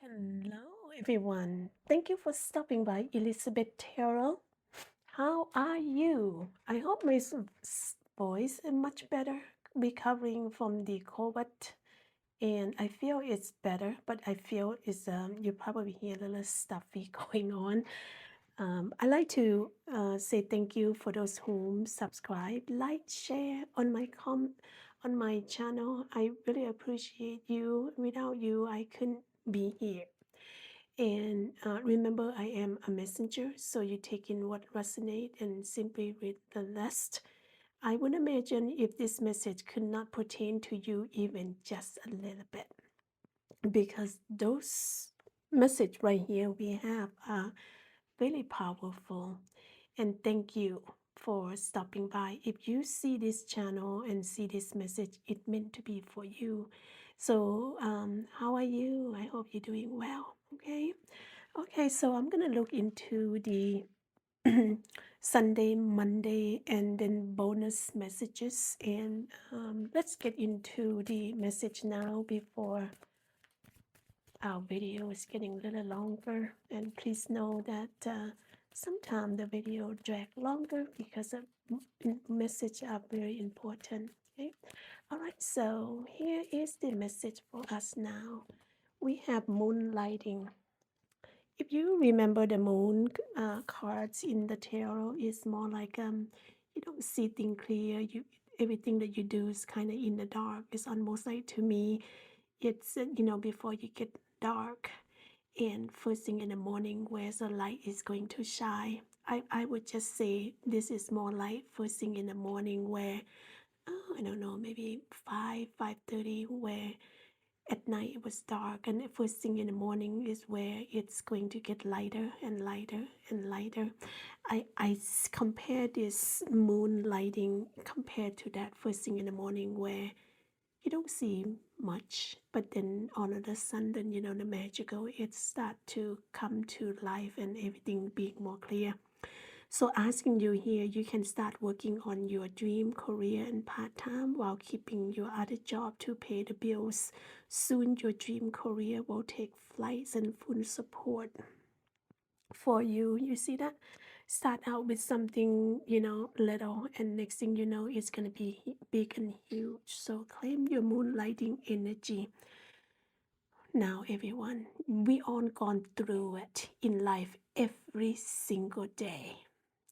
Hello, everyone. Thank you for stopping by, Elizabeth Terrell. How are you? I hope my voice is much better, recovering from the COVID, and I feel it's better, but I feel it's you probably hear a little stuffy going on. I like to say thank you for those whom subscribe, like, share on on my channel. I really appreciate you. Without you, I couldn't be here. And remember, I am a messenger, so you take in what resonates and simply read the rest. I would imagine if this message could not pertain to you even just a little bit, because those message right here we have are very powerful. And thank you for stopping by. If you see this channel and see this message, it meant to be for you. So, how are you? I hope you're doing well. Okay. Okay, so I'm gonna look into the Sunday, Monday, and then bonus messages. And let's get into the message now before our video is getting a little longer. And please know that sometimes the video drag longer because the message are very important. Okay. All right, so here is the message for us now. We have moonlighting. If you remember the moon cards in the tarot, is more like you don't see things clear. You everything that you do is kind of in the dark. It's almost like, to me, it's before you get dark and first thing in the morning where the light is going to shine. I would just say this is more like first thing in the morning where I don't know, maybe 5:30, where at night it was dark, and the first thing in the morning is where it's going to get lighter and lighter and lighter. I compare this moonlighting compared to that first thing in the morning where you don't see much, but then all of a sudden, the magical, it start to come to life and everything being more clear. So asking you here, you can start working on your dream career and part-time while keeping your other job to pay the bills. Soon your dream career will take flights and full support for you. You see that? Start out with something, little, and next thing you know, it's going to be big and huge. So claim your moonlighting energy. Now, everyone, we all gone through it in life every single day.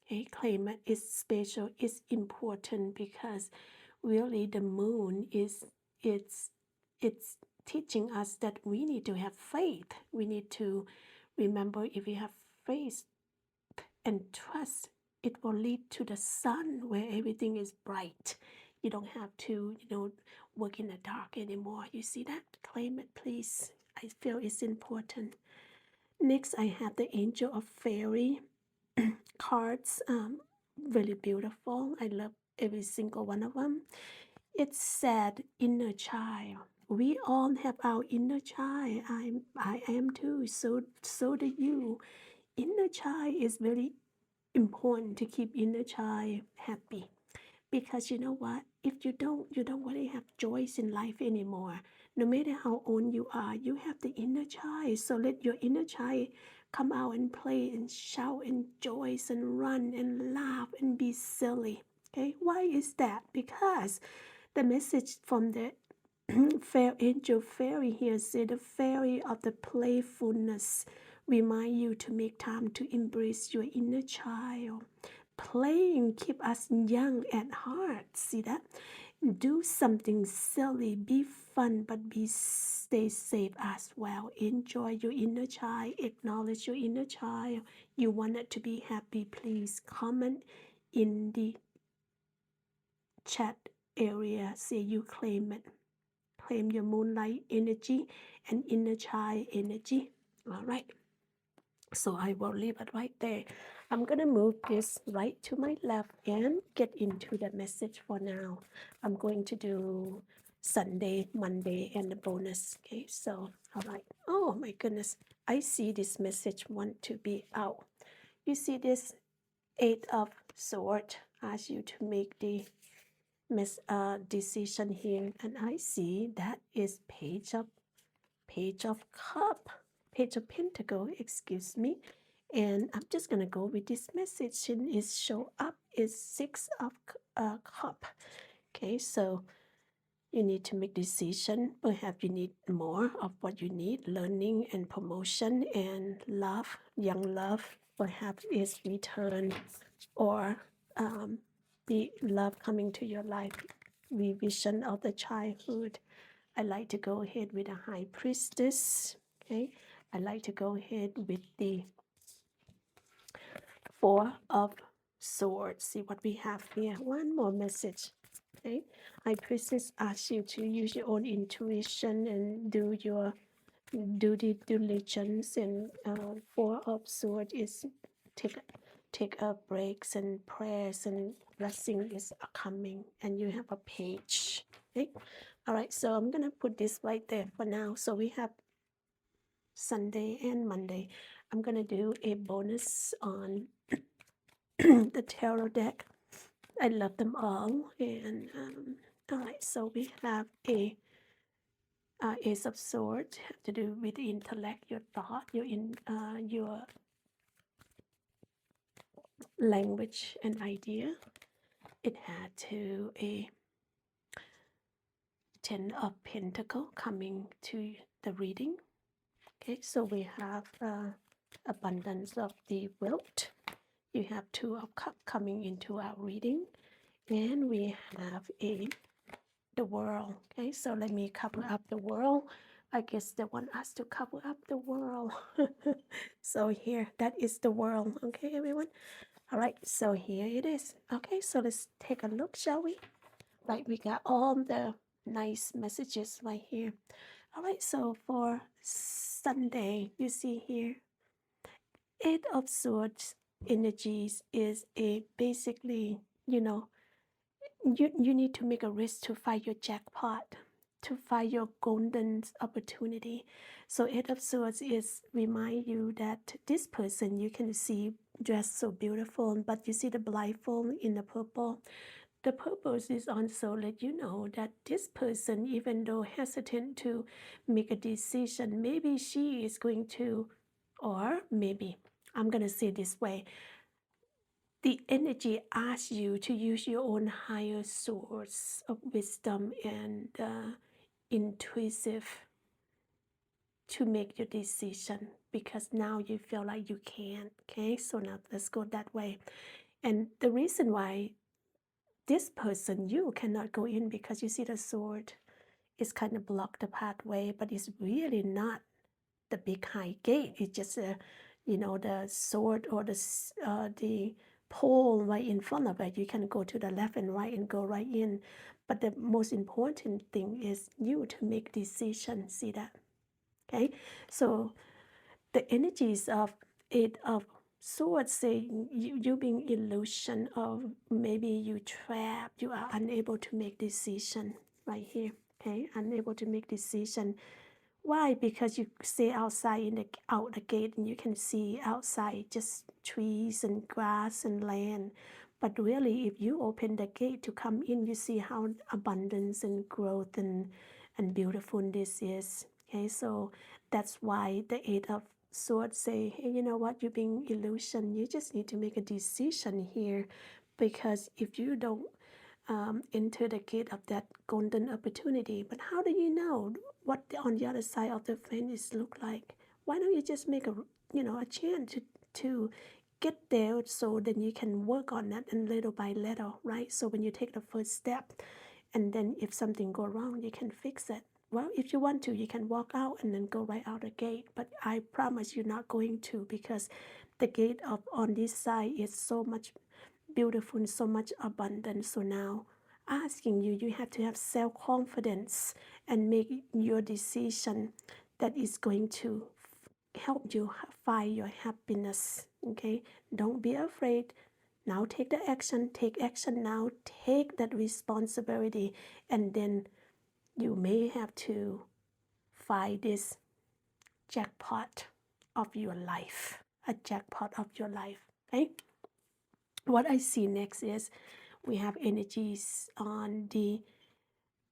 Okay, claim it is special, it's important, because really the moon is it's teaching us that we need to have faith. We need to remember, if we have faith and trust, it will lead to the sun where everything is bright. You don't have to, work in the dark anymore. You see that? Claim it, please. I feel it's important. Next, I have the Angel of Fairy cards. Really beautiful. I love every single one of them. It said inner child. We all have our inner child. I am too. So do you. Inner child is very important to keep inner child happy, because you know what, if you don't really have joys in life anymore. No matter how old you are, you have the inner child. So let your inner child come out and play and shout and joyce and run and laugh and be silly. Okay, why is that? Because the message from the fair angel fairy here said the fairy of the playfulness remind you to make time to embrace your inner child. Playing keep us young at heart. See that? Do something silly, be fun, but stay safe as well. Enjoy your inner child, acknowledge your inner child. You want it to be happy, please comment in the chat area. Say you claim it. Claim your moonlight energy and inner child energy. All right. So I will leave it right there. I'm going to move this right to my left and get into the message for now. I'm going to do Sunday, Monday, and the bonus. Okay, so, all right. Oh my goodness. I see this message want to be out. You see this Eight of Swords asks you to make the decision here. And I see that is Page of Cup. Page of Pentacle, excuse me. And I'm just gonna go with this message, and it show up is Six of Cup. Okay, so you need to make decision. Perhaps you need more of what you need, learning and promotion and love, young love. Perhaps is return or the love coming to your life, revision of the childhood. I like to go ahead with a high priestess. Okay, I like to go ahead with the Four of Swords. See what we have here. One more message. Okay, high priestess asks you to use your own intuition and do your due diligence. And Four of Swords is take a breaks and prayers and blessing is coming, and you have a page. Okay, all right. So I'm gonna put this right there for now. So we have Sunday and Monday. I'm gonna do a bonus on the tarot deck. I love them all. And all right, so we have a Ace of Swords, have to do with the intellect, your thought, your language and idea. It had to a Ten of Pentacle coming to the reading. Okay, so we have abundance of the wealth. You have Two of Cups coming into our reading, and we have the world. Okay, so let me cover up the world. I guess they want us to cover up the world. So here, that is the world. Okay, everyone. All right, so here it is. Okay, so let's take a look, shall we? Right, we got all the nice messages right here. All right, so for Sunday, you see here, Eight of Swords energies is a basically, you need to make a risk to find your jackpot, to find your golden opportunity. So Eight of Swords is remind you that this person you can see dressed so beautiful, but you see the blindfold in the purple. The purpose is also let you know that this person, even though hesitant to make a decision, maybe she is going to, or maybe, I'm going to say this way, the energy asks you to use your own higher source of wisdom and intuitive to make your decision, because now you feel like you can. Okay, so now let's go that way. And the reason why this person, you cannot go in, because you see the sword is kind of block the pathway, but it's really not the big high gate. It's just the sword or the pole right in front of it. You can go to the left and right and go right in, but the most important thing is you to make decision. See that? Okay, so the energies of Eight of Swords say you being illusion of maybe you trapped, you are unable to make decision right here. Okay, unable to make decision. Why? Because you stay outside in out the gate and you can see outside just trees and grass and land. But really, if you open the gate to come in, you see how abundance and growth and beautiful this is. Okay, so that's why the Eight of Swords say, hey, you know what? You're being illusion. You just need to make a decision here, because if you don't enter the gate of that golden opportunity. But how do you know what on the other side of the fence look like? Why don't you just make a chance to get there, so then you can work on that, and little by little, right? So when you take the first step, and then if something go wrong, you can fix it. Well, if you want to, you can walk out and then go right out the gate. But I promise you're not going to, because the gate of on this side is so much beautiful and so much abundance. So now asking you, you have to have self-confidence and make your decision that is going to help you find your happiness. Okay, don't be afraid. Now take the action, take action now, take that responsibility, and then you may have to find this jackpot of your life, a jackpot of your life. Okay, what I see next is we have energies on the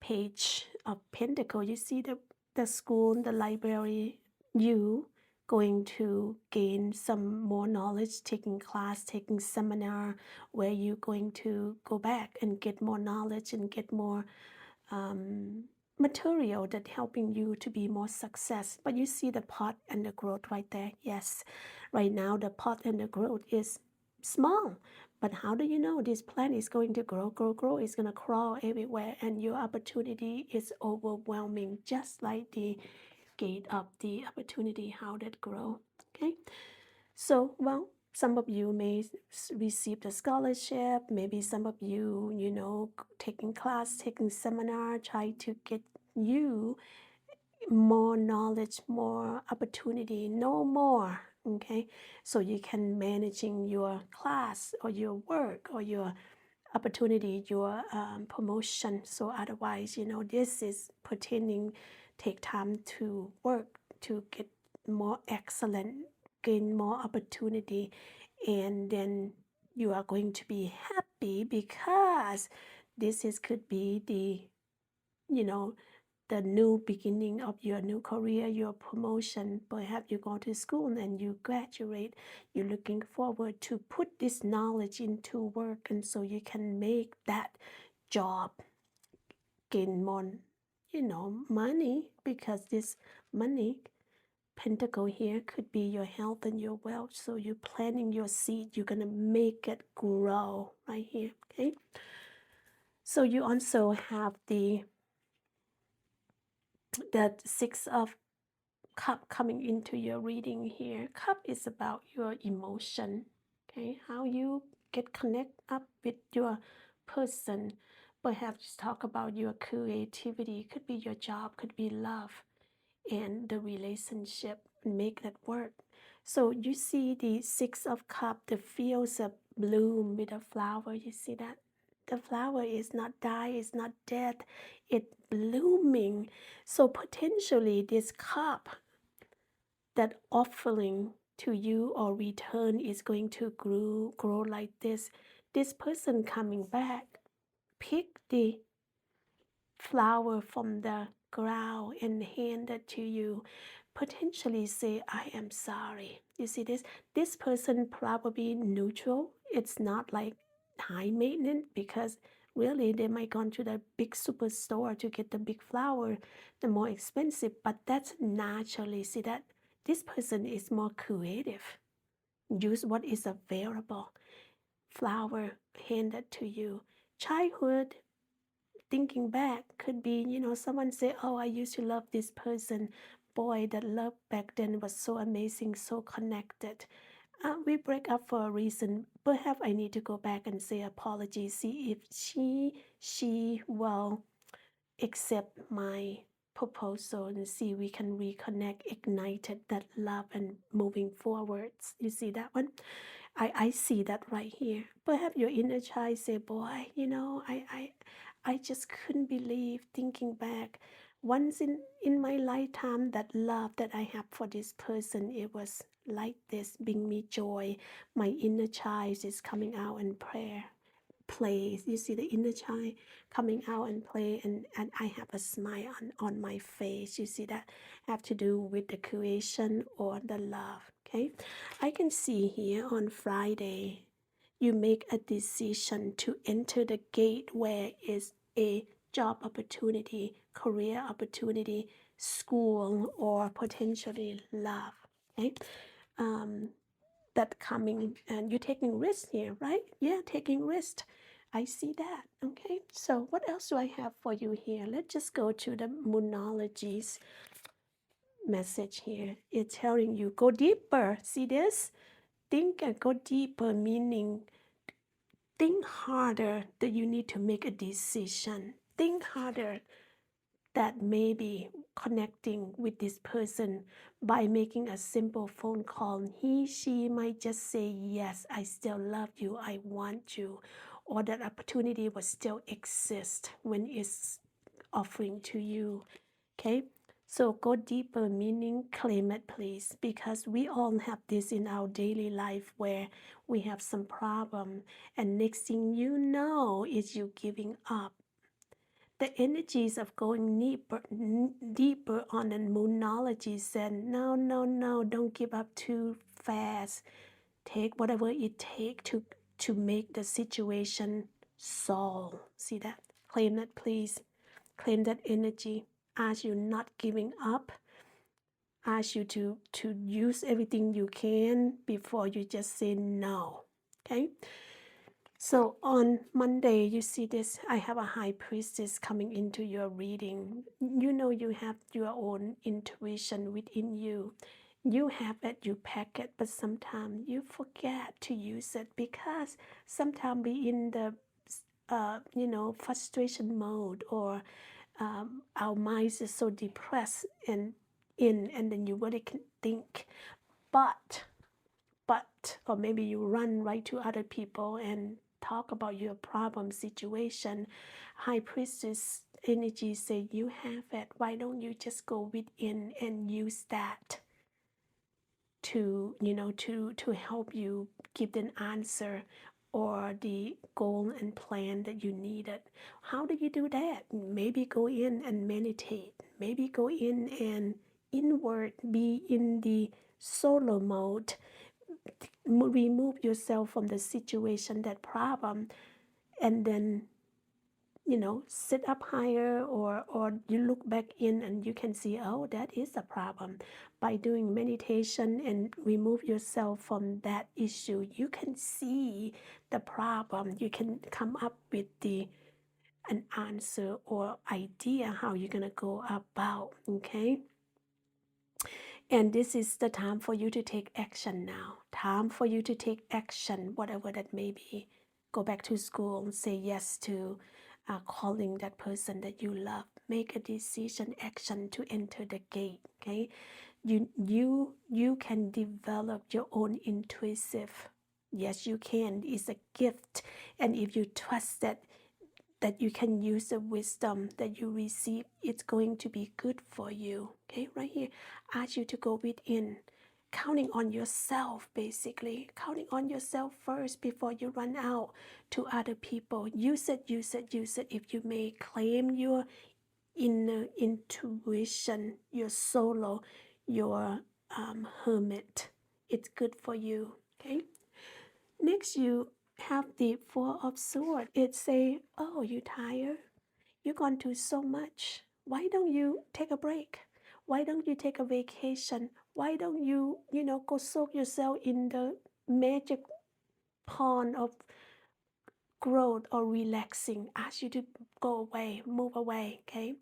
Page of Pentacle. You see the school, the library, you going to gain some more knowledge, taking class, taking seminar, where you're going to go back and get more knowledge and get more material that helping you to be more success. But you see the pot and the growth right there. Yes, right now the pot and the growth is small. But how do you know this plant is going to grow, grow, grow? It's going to crawl everywhere, and your opportunity is overwhelming, just like the gate of the opportunity, how that grow. Okay, so well, some of you may receive the scholarship, maybe some of you, you know, taking class, taking seminar, try to get you more knowledge, more opportunity, no more. Okay, so you can managing your class or your work or your opportunity, your promotion. So otherwise, you know, this is pertaining, take time to work to get more excellent, gain more opportunity, and then you are going to be happy because this is could be the, you know, the new beginning of your new career, your promotion. Perhaps you go to school and you graduate. You're looking forward to put this knowledge into work, and so you can make that job gain more, you know, money, because this money pentacle here could be your health and your wealth. So you're planting your seed. You're gonna make it grow right here. Okay. So you also have the Six of Cup coming into your reading here. Cup is about your emotion, okay? How you get connect up with your person. Perhaps talk about your creativity. Could be your job, could be love, and the relationship, make that work. So you see the Six of Cup, the fields of bloom with a flower. You see that? The flower is not die, it's not dead, it's blooming. So potentially this cup that offering to you or return is going to grow like this. This person coming back, pick the flower from the ground and hand it to you, potentially say, I am sorry. You see this? This person probably neutral. It's not like high maintenance, because really they might gone to the big superstore to get the big flower, the more expensive, but that's naturally, see that this person is more creative. Use what is available. Flower handed to you. Childhood, thinking back, could be, you know, someone say, oh, I used to love this person. Boy, that love back then was so amazing, so connected. We break up for a reason. Perhaps I need to go back and say apology, see if she will accept my proposal, and see we can reconnect, ignited that love and moving forwards. You see that one? I see that right here. Perhaps your inner child say, boy, you know, I just couldn't believe, thinking back, once in my lifetime, that love that I have for this person, it was like this, bring me joy. My inner child is coming out in prayer, plays. You see the inner child coming out and play, and I have a smile on my face. You see that have to do with the creation or the love. Okay, I can see here on Friday you make a decision to enter the gate where is a job opportunity, career opportunity, school, or potentially love. Okay, um, that coming, and you're taking risks here, right? Yeah, taking risks. I see that. Okay, so what else do I have for you here? Let's just go to the Moonology's message here. It's telling you go deeper. See this? Think and go deeper, meaning think harder that you need to make a decision. Think harder that maybe connecting with this person by making a simple phone call. She might just say, yes, I still love you, I want you, or that opportunity will still exist when it's offering to you. Okay, so go deeper, meaning claim it, please, because we all have this in our daily life where we have some problem, and next thing you know is you giving up. The energies of going deeper on the Moonology said, no, no, no, don't give up too fast. Take whatever it takes to make the situation solve. See that? Claim that, please. Claim that energy. Ask you not giving up. Ask you to use everything you can before you just say no. Okay? So on Monday, you see this, I have a high priestess coming into your reading. You know you have your own intuition within you. You have it, you pack it, but sometimes you forget to use it because sometimes we in the frustration mode, or our minds is so depressed and then you really can think. But or maybe you run right to other people and talk about your problem situation. High priestess energy say, you have it, why don't you just go within and use that to to help you give an answer or the goal and plan that you needed. How do you do that? Maybe go in and meditate, maybe go in and inward, be in the solo mode, remove yourself from the situation, that problem, and then sit up higher, or you look back in and you can see, oh, that is a problem. By doing meditation and remove yourself from that issue, you can see the problem. You can come up with an answer or idea how you're gonna go about. Okay. And this is the time for you to take action now. Time for you to take action, whatever that may be. Go back to school, say yes to calling that person that you love. Make a decision, action to enter the gate. Okay, you can develop your own intuitive. Yes, you can. It's a gift, and if you trust that you can use the wisdom that you receive, it's going to be good for you. Okay, right here, ask you to go within, counting on yourself, basically, counting on yourself first before you run out to other people. Use it, use it, use it. If you may, claim your inner intuition, your solo, your hermit. It's good for you. Okay. Next, you have the Four of Swords. It say, oh, you tired? You've gone through so much. Why don't you take a break? Why don't you take a vacation? Why don't you, go soak yourself in the magic pond of growth or relaxing? Ask you to go away, move away, okay?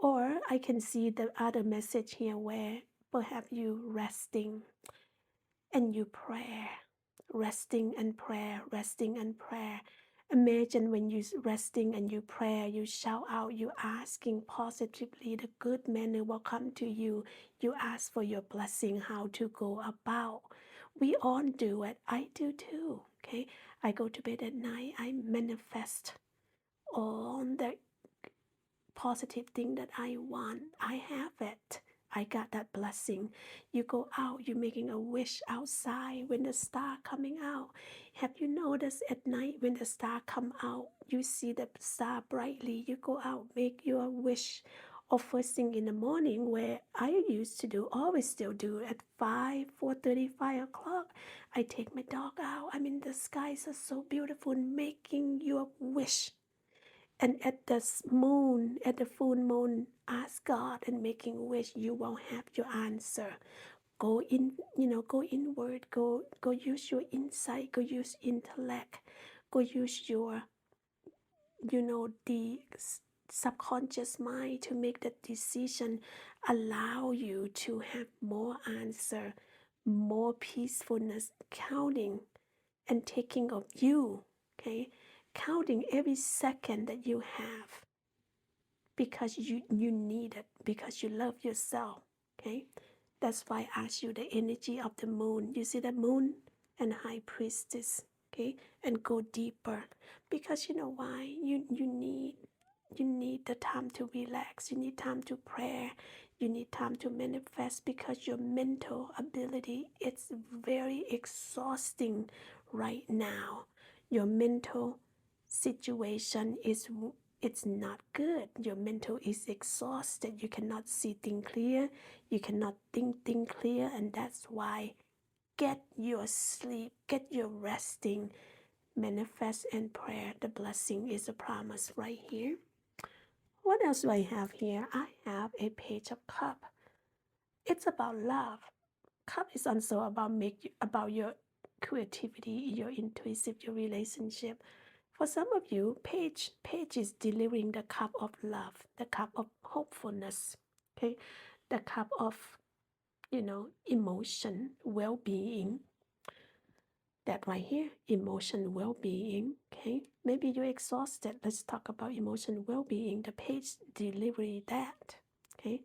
Or I can see the other message here where perhaps you resting and you prayer, resting and prayer, resting and prayer. Imagine when you resting and you pray, you shout out, you asking positively, the good manner will come to you. You ask for your blessing, how to go about. We all do it. I do too. Okay. I go to bed at night. I manifest all the positive thing that I want. I have it. I got that blessing. You go out, you're making a wish outside when the star coming out. Have you noticed at night when the star come out, you see the star brightly, you go out, make your wish. Or first thing in the morning, where I used to do, always still do, at 5, 4:30, 5 o'clock, I take my dog out. I mean, the skies are so beautiful, making your wish. And at the moon, at the full moon, ask God and making a wish, you won't have your answer. Go in, go inward, go use your insight, go use intellect, go use your, the subconscious mind to make that decision, allow you to have more answer, more peacefulness, counting and taking of you, okay? Counting every second that you have, because you need it, because you love yourself. Okay, that's why I ask you the energy of the moon. You see the moon and high priestess. Okay, and go deeper, because you know why, you need the time to relax, you need time to pray, you need time to manifest, because your mental ability, it's very exhausting right now. Your mental situation it's not good. Your mental is exhausted. You cannot see things clear. You cannot think things clear. And that's why get your sleep, get your resting, manifest and prayer. The blessing is a promise right here. What else do I have here? I have a page of cup. It's about love. Cup is also about your creativity, your intuitive, your relationship. For some of you, page is delivering the cup of love, the cup of hopefulness, okay, the cup of emotion, well-being. That right here, emotion well-being. Okay, maybe you're exhausted. Let's talk about emotion well-being. The page delivery that. Okay,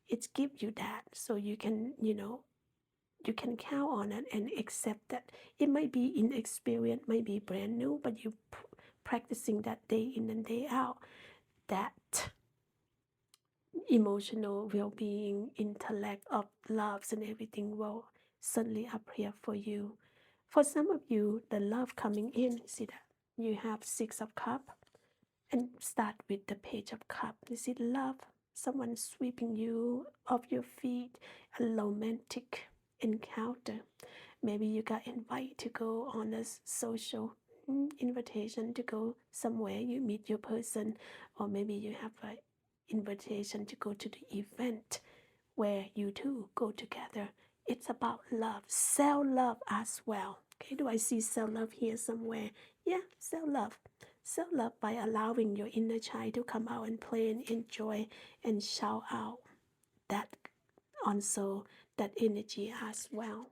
it gives you that, so you can you can count on it and accept that it might be inexperienced, might be brand new, but you practicing that day in and day out. That emotional well-being, intellect of loves and everything will suddenly appear for you. For some of you, the love coming in, see that you have Six of Cups and start with the Page of Cups. You see love, someone sweeping you off your feet, a romantic encounter. Maybe you got invited to go on a social invitation to go somewhere, you meet your person, or maybe you have an invitation to go to the event where you two go together. It's about love, self-love as well. Okay, do I see self-love here somewhere? Yeah, self-love. Self-love by allowing your inner child to come out and play and enjoy and shout out that also that energy as well.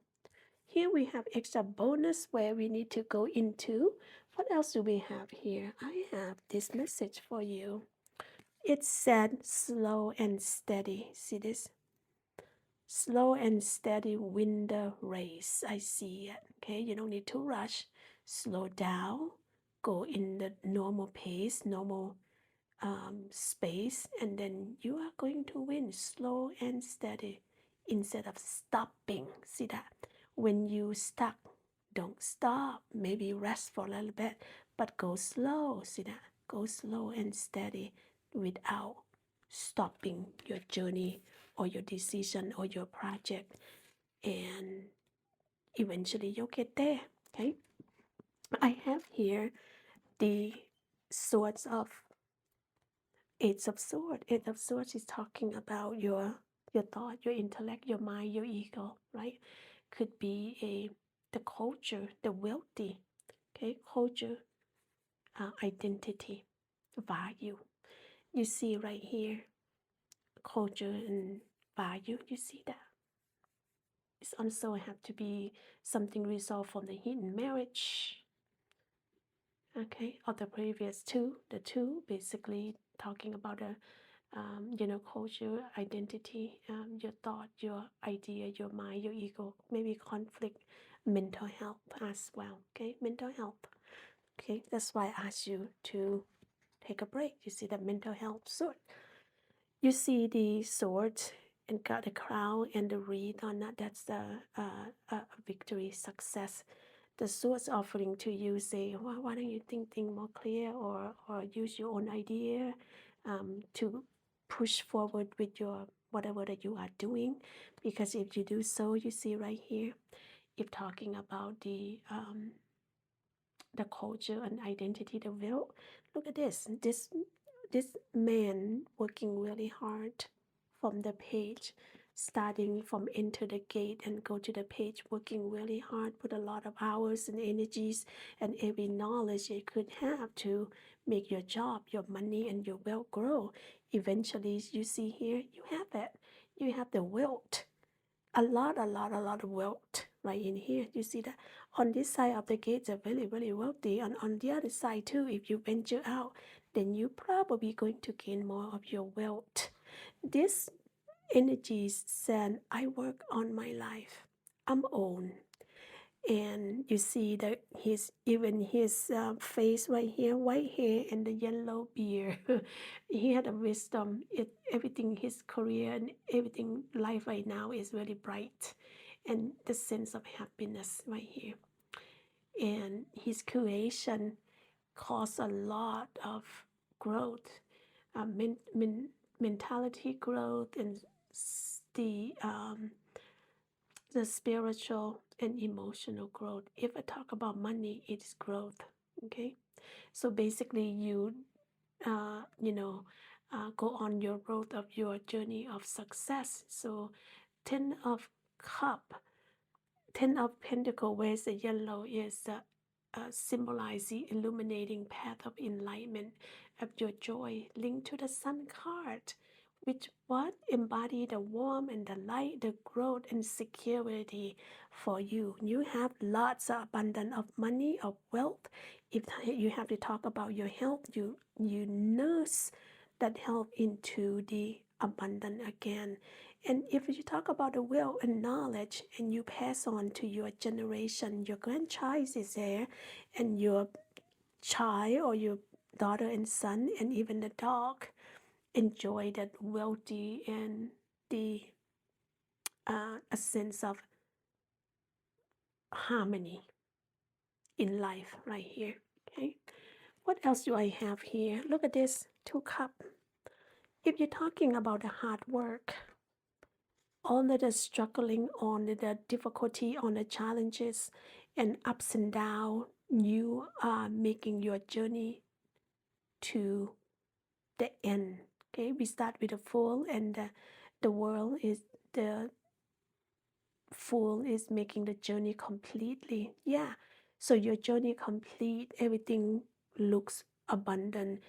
Here we have extra bonus where we need to go into. What else do we have here? I have this message for you. It said slow and steady. See this? Slow and steady win the race. I see it. Okay, you don't need to rush. Slow down. Go in the normal pace, normal space, and then you are going to win. Slow and steady instead of stopping. See that? When you stuck, don't stop. Maybe rest for a little bit, but go slow. See that? Go slow and steady without stopping your journey or your decision or your project, and eventually you'll get there. Okay, I have here the swords of Eight of Swords. Eight of Swords is talking about your thought, your intellect, your mind, your ego, right? Could be the culture, the wealthy, okay, culture, identity, value. You see right here, culture and value. You see that? It's also have to be something resolved from the hidden marriage. Okay, of the previous two, the two basically talking about the culture, identity, your thought, your idea, your mind, your ego, maybe conflict, mental health as well. Okay, mental health. Okay, that's why I asked you to take a break. You see the mental health sword. You see the sword and got the crown and the wreath on that. That's the victory, success. The source offering to you say, well, why don't you think more clear, or use your own idea to push forward with your whatever that you are doing, because if you do so, you see right here, if talking about the culture and identity, the will. Look at this man working really hard from the page, starting from enter the gate and go to the page, working really hard, put a lot of hours and energies and every knowledge you could have to make your job, your money, and your wealth grow. Eventually, you see here, you have it. You have the wealth, a lot of wealth right in here. You see that on this side of the gates are very, very wealthy, and on the other side too, if you venture out, then you're probably going to gain more of your wealth. This energy said, I work on my life. I'm own. And you see that his face right here, white hair and the yellow beard. He had a wisdom. Everything, his career and everything, life right now is very bright, and the sense of happiness right here. And his creation caused a lot of growth, mentality growth, and the um, the spiritual and emotional growth. If I talk about money, it is growth. Okay, so basically, go on your road of your journey of success. So, Ten of Cup, Ten of Pentacle, where's the yellow, is symbolize the illuminating path of enlightenment of your joy, linked to the Sun card, which what embody the warmth and the light, the growth and security for you. You have lots of abundance of money, of wealth. If you have to talk about your health, you nurse that health into the abundant again. And if you talk about the will and knowledge and you pass on to your generation, your grandchild is there, and your child or your daughter and son, and even the dog enjoy that wealthy and the a sense of harmony in life right here. Okay. What else do I have here? Look at this 2 cup. If you're talking about the hard work, all of the struggling, on the difficulty, on the challenges and ups and downs, you are making your journey to the end. Okay, we start with the Fool, and the world is the Fool is making the journey completely. Yeah, so your journey complete, everything looks abundant.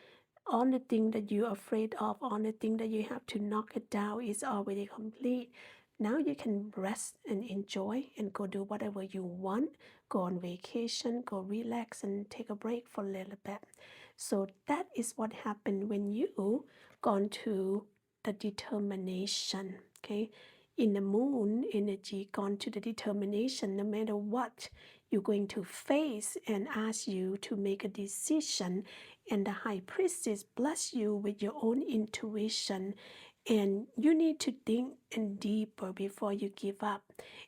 All the thing that you're afraid of, all the thing that you have to knock it down is already complete. Now you can rest and enjoy and go do whatever you want. Go on vacation, go relax and take a break for a little bit. So that is what happened when you gone to the determination. Okay, in the moon energy, gone to the determination. No matter what you're going to face and ask you to make a decision, and the high priestess bless you with your own intuition, and you need to think and deeper before you give up,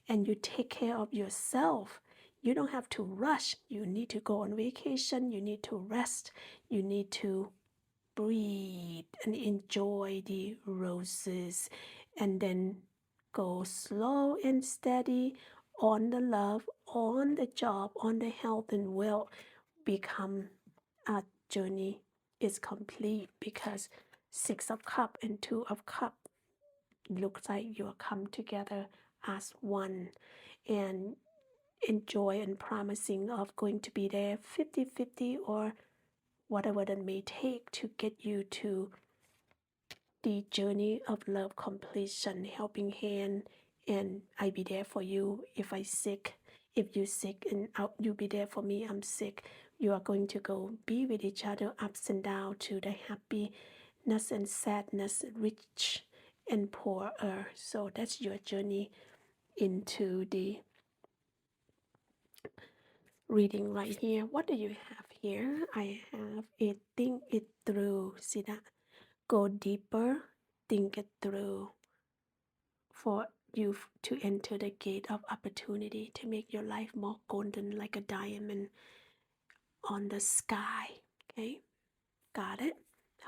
and you take care of yourself. You don't have to rush. You need to go on vacation, you need to rest, you need to breathe and enjoy the roses, and then go slow and steady on the love, on the job, on the health and wealth. Become a journey is complete, because 6 of Cup and 2 of Cup looks like you come together as one, and enjoy and promising of going to be there 50-50, or whatever that may take to get you to the journey of love completion, helping hand, and I be there for you if I sick. If you sick and you be there for me, I'm sick. You are going to go be with each other, ups and down, to the happiness and sadness, rich and poorer. So that's your journey into the reading right here. What do you have here? I have a think it through. See that? Go deeper, think it through, for you to enter the gate of opportunity to make your life more golden like a diamond on the sky. Okay, got it?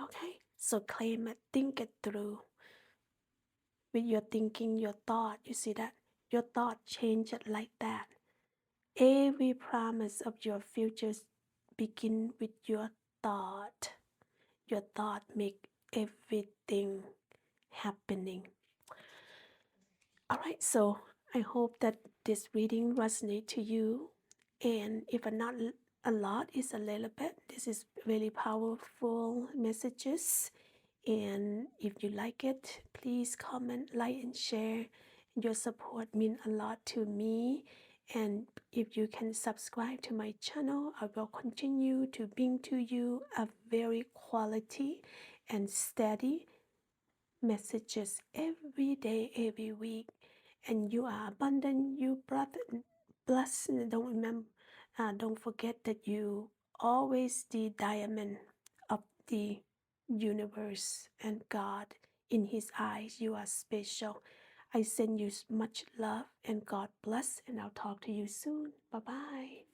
Okay, so claim it, think it through with your thinking, your thought. You see that? Your thought change it like that. Every promise of your futures begin with your thought. Your thought make everything happening. All right, so I hope that this reading resonates to you, and if not a lot, is a little bit. This is really powerful messages, and if you like it, please comment, like, and share. Your support means a lot to me, and if you can subscribe to my channel, I will continue to bring to you a very quality and steady messages every day, every week, and you are abundant. You blessed. Don't forget that you always the diamond of the universe, and God in His eyes. You are special. I send you much love, and God bless. And I'll talk to you soon. Bye bye.